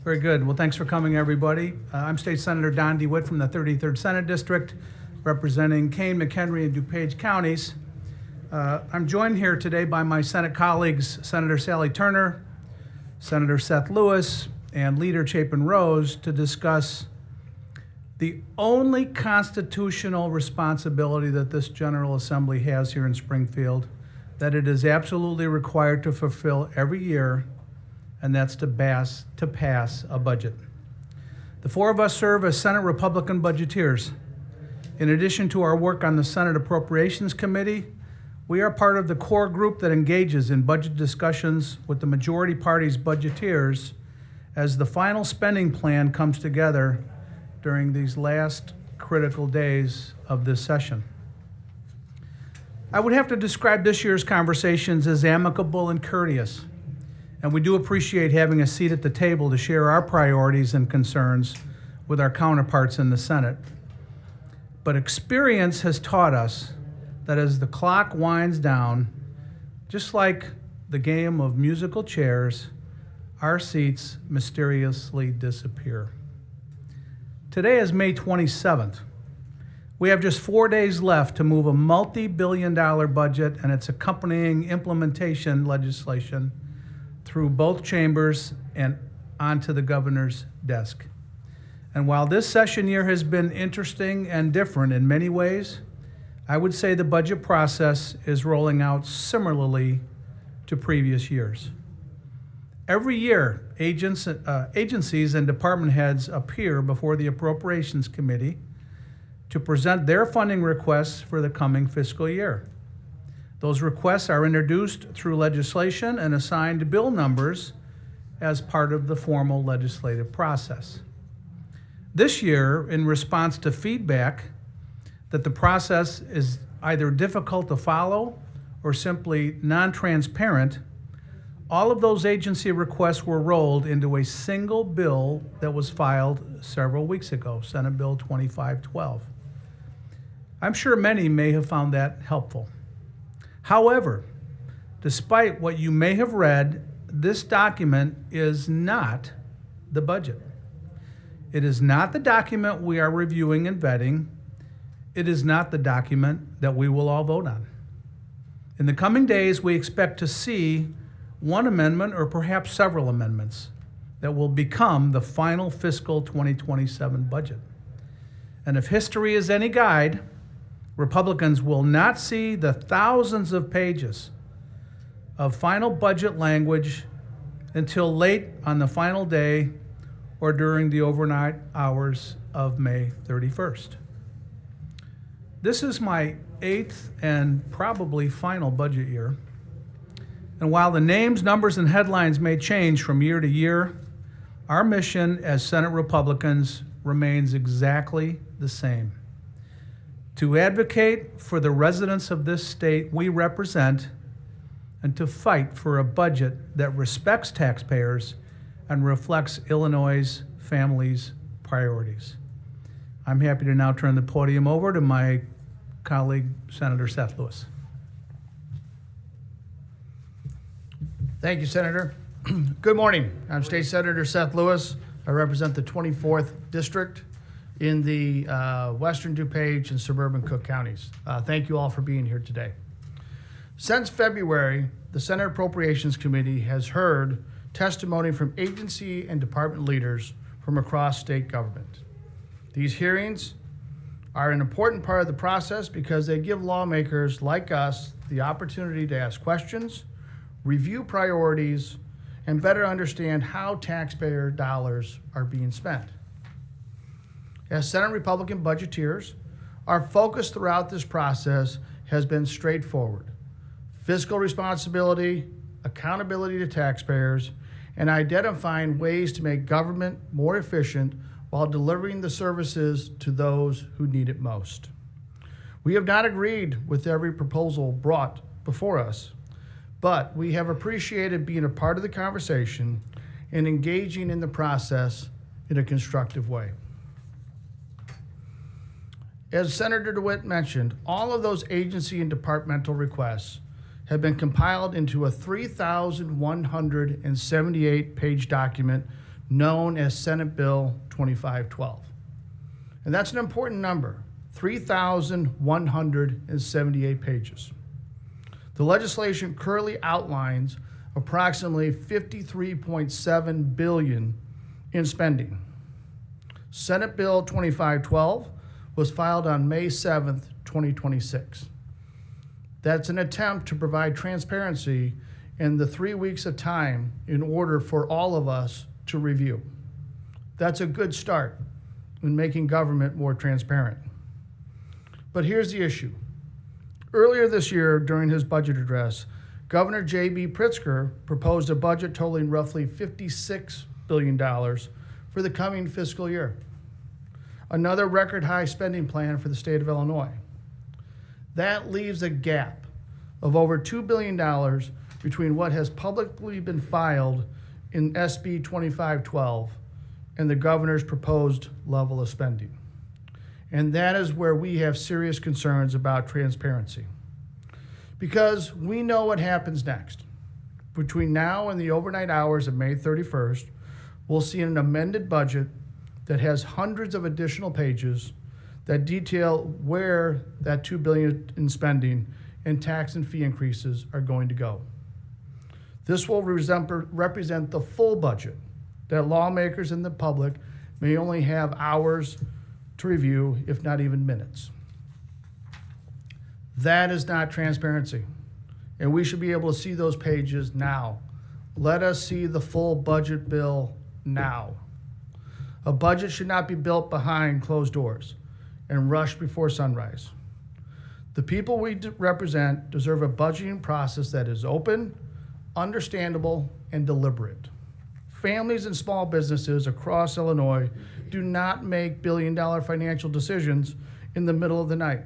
Very good. Well, thanks for coming, everybody. I'm State Senator Don DeWitt from the 33rd Senate District, representing Kane, McHenry, and DuPage counties. I'm joined here today by my Senate colleagues, Senator Sally Turner, Senator Seth Lewis, and Leader Chapin Rose, to discuss the only constitutional responsibility that this General Assembly has here in Springfield, that it is absolutely required to fulfill every year, and that's to pass a budget. The four of us serve as Senate Republican budgeteers. In addition to our work on the Senate Appropriations Committee, we are part of the core group that engages in budget discussions with the majority party's budgeteers as the final spending plan comes together during these last critical days of this session. I would have to describe this year's conversations as amicable and courteous, and we do appreciate having a seat at the table to share our priorities and concerns with our counterparts in the Senate. But experience has taught us that as the clock winds down, just like the game of musical chairs, our seats mysteriously disappear. Today is May 27th. We have just 4 days left to move a multi-billion-dollar budget and its accompanying implementation legislation through both chambers and onto the governor's desk. And while this session year has been interesting and different in many ways, I would say the budget process is rolling out similarly to previous years. Every year, agencies and department heads appear before the Appropriations Committee to present their funding requests for the coming fiscal year. Those requests are introduced through legislation and assigned bill numbers as part of the formal legislative process. This year, in response to feedback that the process is either difficult to follow or simply non-transparent, all of those agency requests were rolled into a single bill that was filed several weeks ago, Senate Bill 2512. I'm sure many may have found that helpful. However, despite what you may have read, this document is not the budget. It is not the document we are reviewing and vetting. It is not the document that we will all vote on. In the coming days, we expect to see one amendment or perhaps several amendments that will become the final fiscal 2027 budget. And if history is any guide, Republicans will not see the thousands of pages of final budget language until late on the final day or during the overnight hours of May 31st. This is my 8th and probably final budget year. And while the names, numbers, and headlines may change from year to year, our mission as Senate Republicans remains exactly the same: to advocate for the residents of this state we represent and to fight for a budget that respects taxpayers and reflects Illinois' families' priorities. I'm happy to now turn the podium over to my colleague, Senator Seth Lewis. Thank you, Senator. Good morning. I'm State Senator Seth Lewis. I represent the 24th District in the Western DuPage and suburban Cook counties. Thank you all for being here today. Since February, the Senate Appropriations Committee has heard testimony from agency and department leaders from across state government. These hearings are an important part of the process because they give lawmakers like us the opportunity to ask questions, review priorities, and better understand how taxpayer dollars are being spent. As Senate Republican budgeteers, our focus throughout this process has been straightforward: fiscal responsibility, accountability to taxpayers, and identifying ways to make government more efficient while delivering the services to those who need it most. We have not agreed with every proposal brought before us, but we have appreciated being a part of the conversation and engaging in the process in a constructive way. As Senator DeWitt mentioned, all of those agency and departmental requests have been compiled into a 3,178-page document known as Senate Bill 2512. And that's an important number, 3,178 pages. The legislation currently outlines approximately $53.7 billion in spending. Senate Bill 2512 was filed on May 7th, 2026. That's an attempt to provide transparency in the 3 weeks of time in order for all of us to review. That's a good start in making government more transparent. But here's the issue. Earlier this year, during his budget address, Governor J.B. Pritzker proposed a budget totaling roughly $56 billion for the coming fiscal year. Another record high spending plan for the state of Illinois. That leaves a gap of over $2 billion between what has publicly been filed in SB 2512 and the governor's proposed level of spending. And that is where we have serious concerns about transparency. Because we know what happens next. Between now and the overnight hours of May 31st, we'll see an amended budget that has hundreds of additional pages that detail where that $2 billion in spending and tax and fee increases are going to go. This will represent the full budget that lawmakers and the public may only have hours to review, if not even minutes. That is not transparency, and we should be able to see those pages now. Let us see the full budget bill now. A budget should not be built behind closed doors and rushed before sunrise. The people we represent deserve a budgeting process that is open, understandable, and deliberate. Families and small businesses across Illinois do not make billion-dollar financial decisions in the middle of the night.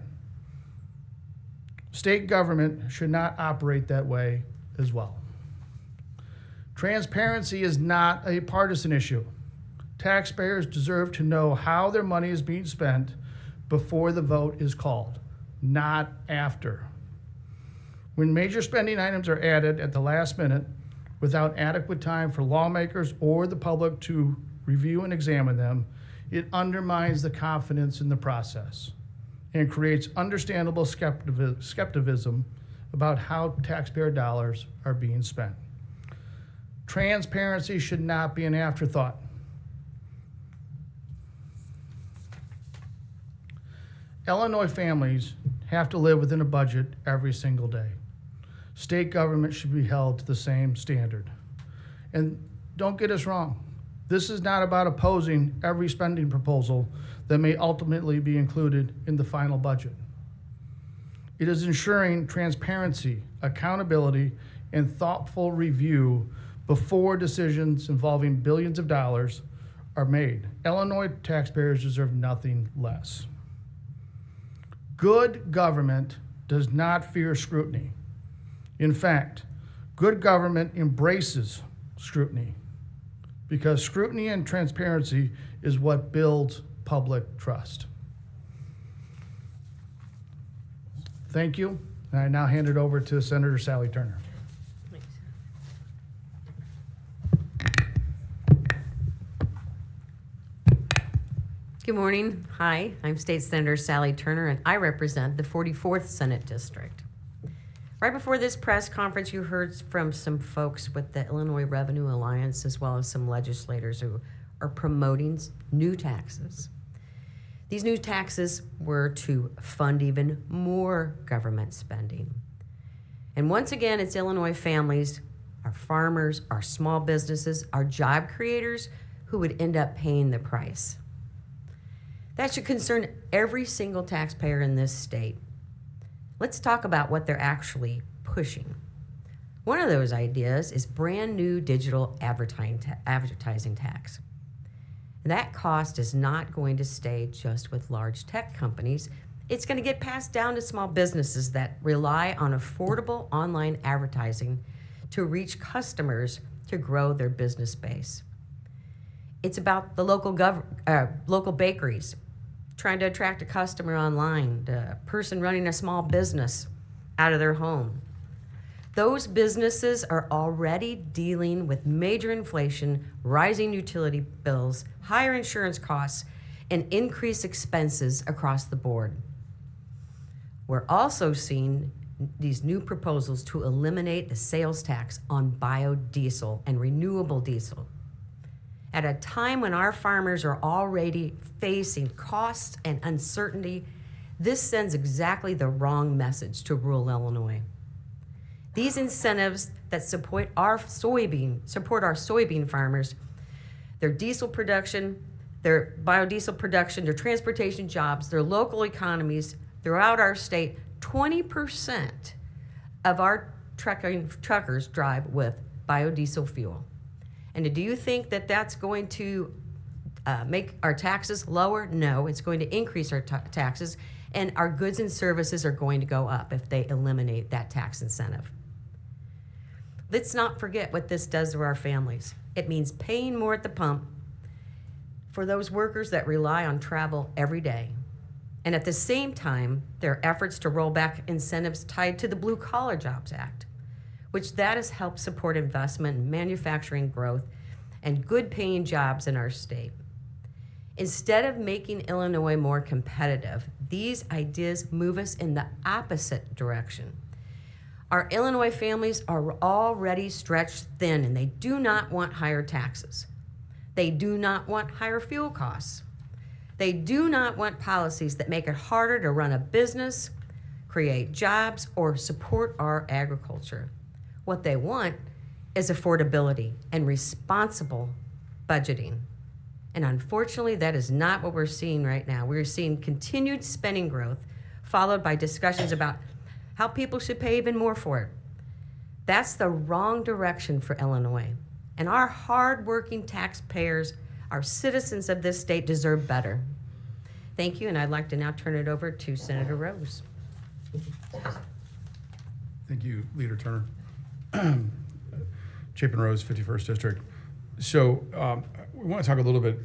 State government should not operate that way as well. Transparency is not a partisan issue. Taxpayers deserve to know how their money is being spent before the vote is called, not after. When major spending items are added at the last minute without adequate time for lawmakers or the public to review and examine them, it undermines the confidence in the process and creates understandable skepticism about how taxpayer dollars are being spent. Transparency should not be an afterthought. Illinois families have to live within a budget every single day. State government should be held to the same standard. And don't get us wrong, this is not about opposing every spending proposal that may ultimately be included in the final budget. It is ensuring transparency, accountability, and thoughtful review before decisions involving billions of dollars are made. Illinois taxpayers deserve nothing less. Good government does not fear scrutiny. In fact, good government embraces scrutiny because scrutiny and transparency is what builds public trust. Thank you. And I now hand it over to Senator Sally Turner. Good morning. Hi, I'm State Senator Sally Turner, and I represent the 44th Senate District. Right before this press conference, you heard from some folks with the Illinois Revenue Alliance, as well as some legislators who are promoting new taxes. These new taxes were to fund even more government spending. And once again, it's Illinois families, our farmers, our small businesses, our job creators who would end up paying the price. That should concern every single taxpayer in this state. Let's talk about what they're actually pushing. One of those ideas is brand new digital advertising tax. That cost is not going to stay just with large tech companies. It's going to get passed down to small businesses that rely on affordable online advertising to reach customers to grow their business base. It's about the local bakeries trying to attract a customer online, a person running a small business out of their home. Those businesses are already dealing with major inflation, rising utility bills, higher insurance costs, and increased expenses across the board. We're also seeing these new proposals to eliminate the sales tax on biodiesel and renewable diesel. At a time when our farmers are already facing costs and uncertainty, this sends exactly the wrong message to rural Illinois. These incentives that support our soybean farmers, their diesel production, their biodiesel production, their transportation jobs, their local economies throughout our state. 20% of our truckers drive with biodiesel fuel. And do you think that that's going to make our taxes lower? No, it's going to increase our taxes, and our goods and services are going to go up if they eliminate that tax incentive. Let's not forget what this does to our families. It means paying more at the pump for those workers that rely on travel every day. And at the same time, there are efforts to roll back incentives tied to the Blue Collar Jobs Act, which that has helped support investment in manufacturing growth and good paying jobs in our state. Instead of making Illinois more competitive, these ideas move us in the opposite direction. Our Illinois families are already stretched thin, and they do not want higher taxes. They do not want higher fuel costs. They do not want policies that make it harder to run a business, create jobs, or support our agriculture. What they want is affordability and responsible budgeting. And unfortunately, that is not what we're seeing right now. We're seeing continued spending growth, followed by discussions about how people should pay even more for it. That's the wrong direction for Illinois. And our hardworking taxpayers, our citizens of this state, deserve better. Thank you, and I'd like to now turn it over to Senator Rose. Thank you, Leader Turner. Chapin Rose, 51st District. So we want to talk a little bit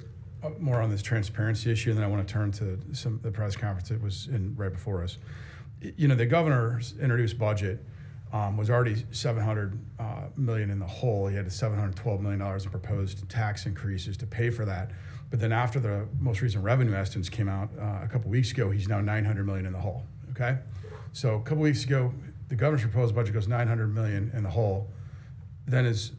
more on this transparency issue, and then I want to turn to the press conference that was in right before us. You know, the governor's introduced budget was already $700 million in the hole. He had $712 million in proposed tax increases to pay for that. But then after the most recent revenue estimates came out a couple weeks ago, he's now $900 million in the hole, okay? So a couple weeks ago, the governor's proposed budget goes $900 million in the hole. Then as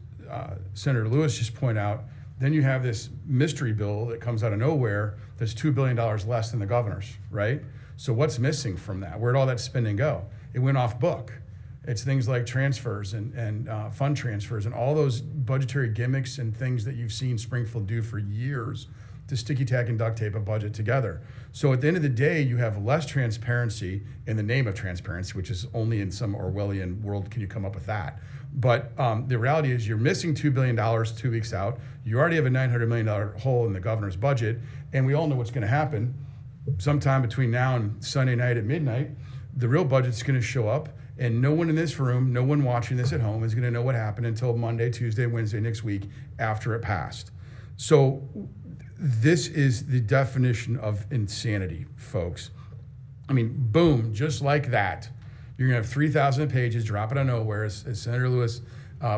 Senator Lewis just pointed out, then you have this mystery bill that comes out of nowhere that's $2 billion less than the governor's, right? So what's missing from that? Where'd all that spending go? It went off book. It's things like transfers and fund transfers and all those budgetary gimmicks and things that you've seen Springfield do for years to sticky tack and duct tape a budget together. So at the end of the day, you have less transparency in the name of transparency, which is only in some Orwellian world can you come up with that. But the reality is you're missing $2 billion 2 weeks out. You already have a $900 million hole in the governor's budget, and we all know what's going to happen. Sometime between now and Sunday night at midnight, the real budget's going to show up, and no one in this room, no one watching this at home is going to know what happened until Monday, Tuesday, Wednesday next week after it passed. So this is the definition of insanity, folks. I mean, boom, just like that. You're going to have 3,000 pages, drop it out of nowhere, as Senator Lewis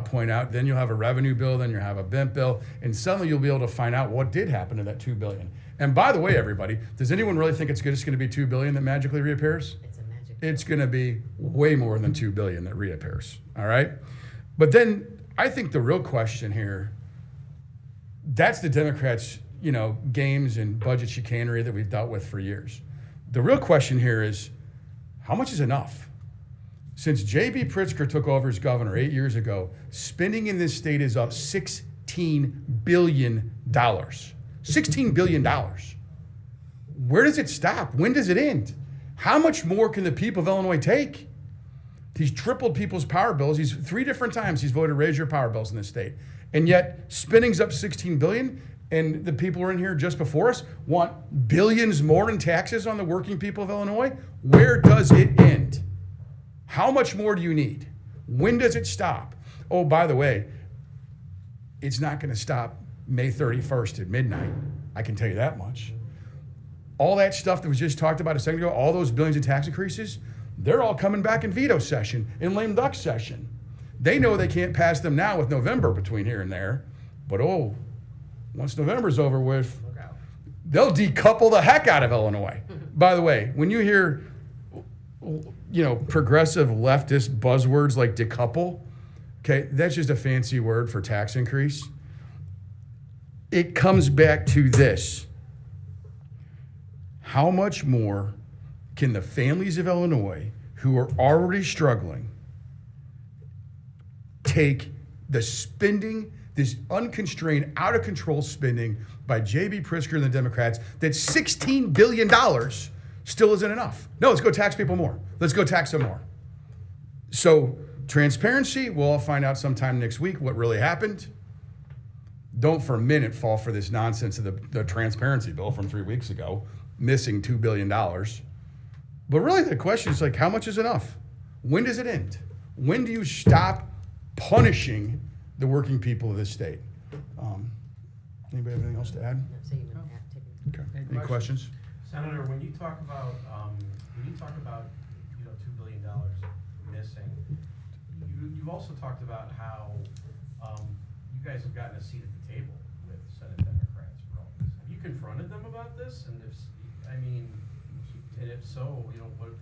pointed out. Then you'll have a revenue bill, then you'll have a BIMP bill, and suddenly you'll be able to find out what did happen to that $2 billion. And by the way, everybody, does anyone really think it's just going to be $2 billion that magically reappears? It's a magic. It's going to be way more than $2 billion that reappears, all right? But then I think the real question here, that's the Democrats' games and budget chicanery that we've dealt with for years. The real question here is, how much is enough? Since J.B. Pritzker took over as governor 8 years ago, spending in this state is up $16 billion. $16 billion. Where does it stop? When does it end? How much more can the people of Illinois take? He's tripled people's power bills. He's 3 different times he's voted to raise your power bills in this state. And yet spending's up $16 billion, and the people who are in here just before us want billions more in taxes on the working people of Illinois. Where does it end? How much more do you need? When does it stop? Oh, by the way, it's not going to stop May 31st at midnight. I can tell you that much. All that stuff that was just talked about a second ago, all those billions in tax increases, they're all coming back in veto session, in lame duck session. They know they can't pass them now with November between here and there, but once November's over with, they'll decouple the heck out of Illinois. By the way, when you hear, progressive leftist buzzwords like decouple, okay, that's just a fancy word for tax increase. It comes back to this. How much more can the families of Illinois who are already struggling take the spending, this unconstrained, out of control spending by J.B. Pritzker and the Democrats, that $16 billion still isn't enough? No, let's go tax people more. Let's go tax them more. So transparency, we'll all find out sometime next week what really happened. Don't for a minute fall for this nonsense of the transparency bill from 3 weeks ago, missing $2 billion. But really the question is like, how much is enough? When does it end? When do you stop punishing the working people of this state? Anybody have anything else to add? Okay. Any questions? Senator, when you talk about $2 billion missing, you've also talked about how you guys have gotten a seat at the table with Senate Democrats for all this. Have you confronted them about this? And if so, what do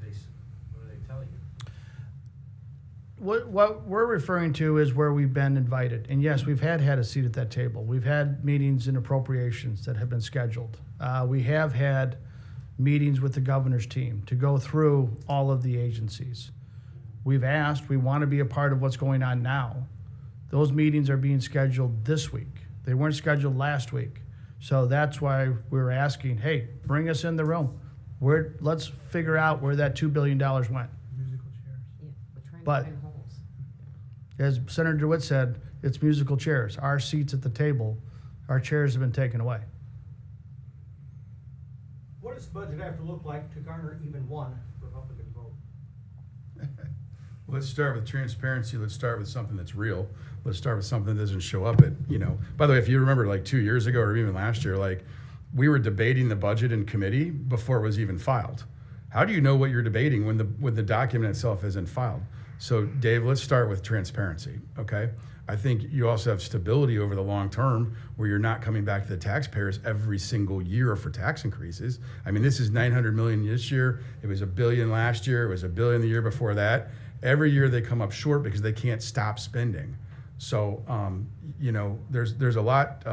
they tell you? What we're referring to is where we've been invited. And yes, we've had a seat at that table. We've had meetings and appropriations that have been scheduled. We have had meetings with the governor's team to go through all of the agencies. We've asked, we want to be a part of what's going on now. Those meetings are being scheduled this week. They weren't scheduled last week. So that's why we're asking, hey, bring us in the room. Let's figure out where that $2 billion went. Musical chairs. Yeah, we're trying But- to find holes. As Senator DeWitt said, it's musical chairs. Our seats at the table, our chairs have been taken away. What does the budget have to look like to garner even one Republican vote? Let's start with transparency. Let's start with something that's real. Let's start with something that doesn't show up by the way, if you remember like 2 years ago or even last year, like we were debating the budget in committee before it was even filed. How do you know what you're debating when the document itself isn't filed? So Dave, let's start with transparency, okay? I think you also have stability over the long term where you're not coming back to the taxpayers every single year for tax increases. This is $900 million this year. It was $1 billion last year. It was $1 billion the year before that. Every year they come up short because they can't stop spending. So, there's a lot.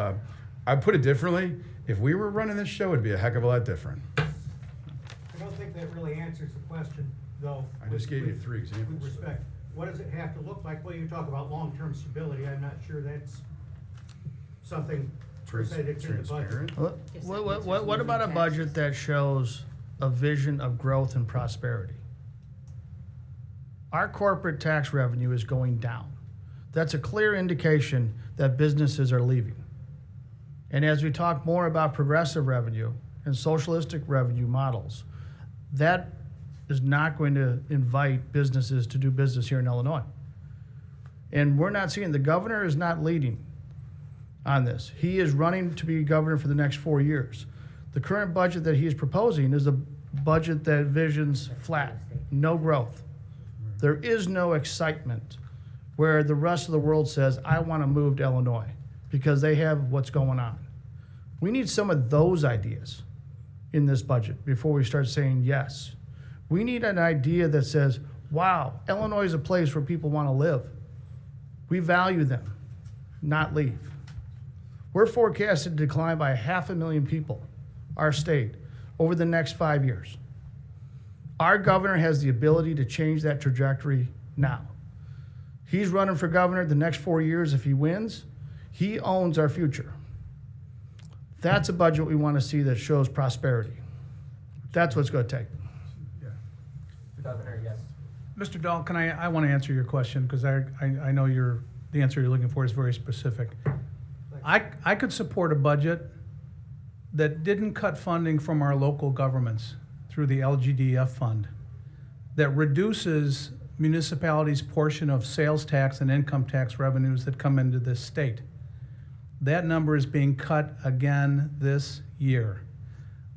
I put it differently. If we were running this show, it'd be a heck of a lot different. I don't think that really answers the question, though. I just gave you 3 With examples. respect, what does it have to look like? Well, you talk about long-term stability. I'm not sure that's something per se that's in the budget. Transparent. What about a budget that shows a vision of growth and prosperity? Our corporate tax revenue is going down. That's a clear indication that businesses are leaving. And as we talk more about progressive revenue and socialistic revenue models, that is not going to invite businesses to do business here in Illinois. And we're not seeing, the governor is not leading on this. He is running to be governor for the next 4 years. The current budget that he is proposing is a budget that visions flat, no growth. There is no excitement where the rest of the world says, I want to move to Illinois because they have what's going on. We need some of those ideas in this budget before we start saying yes. We need an idea that says, wow, Illinois is a place where people want to live. We value them, not leave. We're forecasted to decline by 500,000 people, our state, over the next 5 years. Our governor has the ability to change that trajectory now. He's running for governor the next 4 years. If he wins, he owns our future. That's a budget we want to see that shows prosperity. That's what it's going to take. Governor, yes. Mr. Dahl, I want to answer your question because I know the answer you're looking for is very specific. I could support a budget that didn't cut funding from our local governments through the LGDF fund, that reduces municipalities' portion of sales tax and income tax revenues that come into this state. That number is being cut again this year.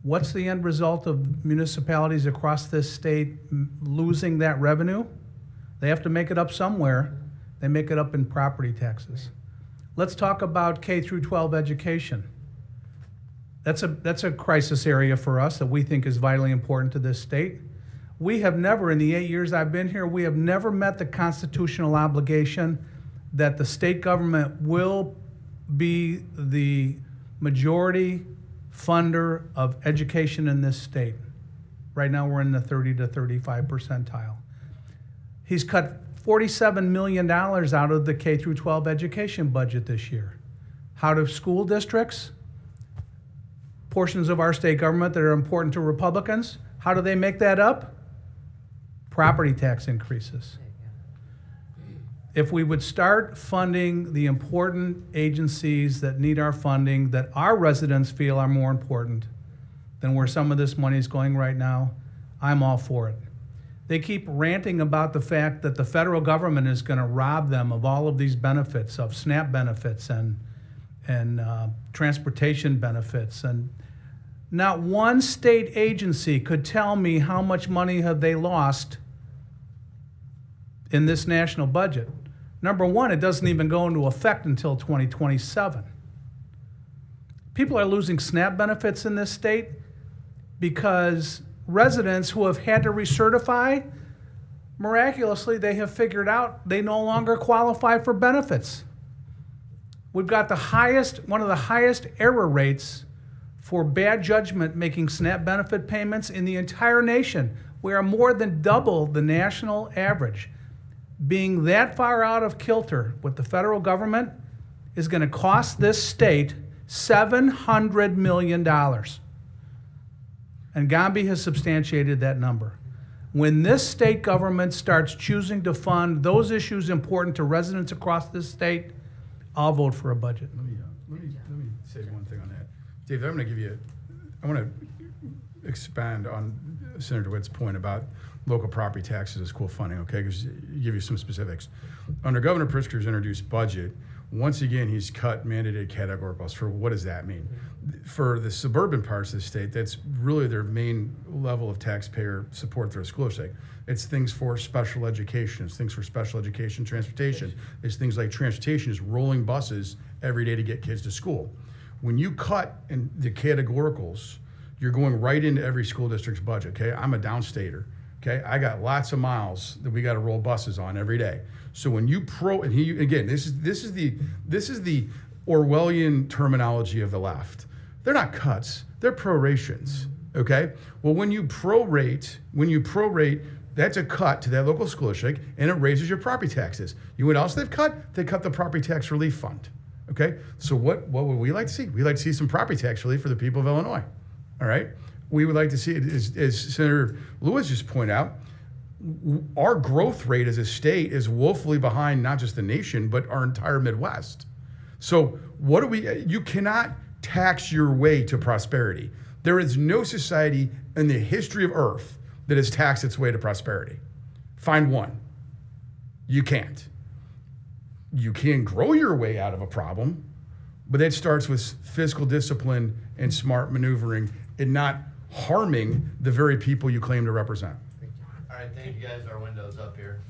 What's the end result of municipalities across this state losing that revenue? They have to make it up somewhere. They make it up in property taxes. Let's talk about K through 12 education. That's a crisis area for us that we think is vitally important to this state. We have never, in the 8 years I've been here, we have never met the constitutional obligation that the state government will be the majority funder of education in this state. Right now, we're in the 30 to 35 percentile. He's cut $47 million out of the K through 12 education budget this year. How do school districts, portions of our state government that are important to Republicans, how do they make that up? Property tax increases. If we would start funding the important agencies that need our funding, that our residents feel are more important than where some of this money is going right now, I'm all for it. They keep ranting about the fact that the federal government is going to rob them of all of these benefits, of SNAP benefits and transportation benefits. And not one state agency could tell me how much money have they lost in this national budget. Number one, it doesn't even go into effect until 2027. People are losing SNAP benefits in this state because residents who have had to recertify, miraculously, they have figured out they no longer qualify for benefits. We've got one of the highest error rates for bad judgment making SNAP benefit payments in the entire nation. We are more than double the national average. Being that far out of kilter with the federal government is going to cost this state $700 million. And Gambi has substantiated that number. When this state government starts choosing to fund those issues important to residents across this state, I'll vote for a budget. Let me say one thing on that. Dave, I want to expand on Senator DeWitt's point about local property taxes as school funding, okay? Because give you some specifics. Under Governor Pritzker's introduced budget, once again, he's cut mandated categoricals. For what does that mean? For the suburban parts of the state, that's really their main level of taxpayer support for a school district. It's things for special education. It's things for special education transportation. It's things like transportation is rolling buses every day to get kids to school. When you cut in the categoricals, you're going right into every school district's budget, okay? I'm a downstater, okay? I got lots of miles that we got to roll buses on every day. So when you this is the Orwellian terminology of the left. They're not cuts, they're prorations, okay? Well, when you prorate, that's a cut to that local school district, and it raises your property taxes. You know what else they've cut? They cut the property tax relief fund, okay? So what would we like to see? We'd like to see some property tax relief for the people of Illinois, all right? We would like to see, as Senator Lewis just pointed out, our growth rate as a state is woefully behind not just the nation, but our entire Midwest. So you cannot tax your way to prosperity. There is no society in the history of Earth that has taxed its way to prosperity. Find one. You can't. You can grow your way out of a problem, but that starts with fiscal discipline and smart maneuvering and not harming the very people you claim to represent. All right, thank you guys. Our window's up here.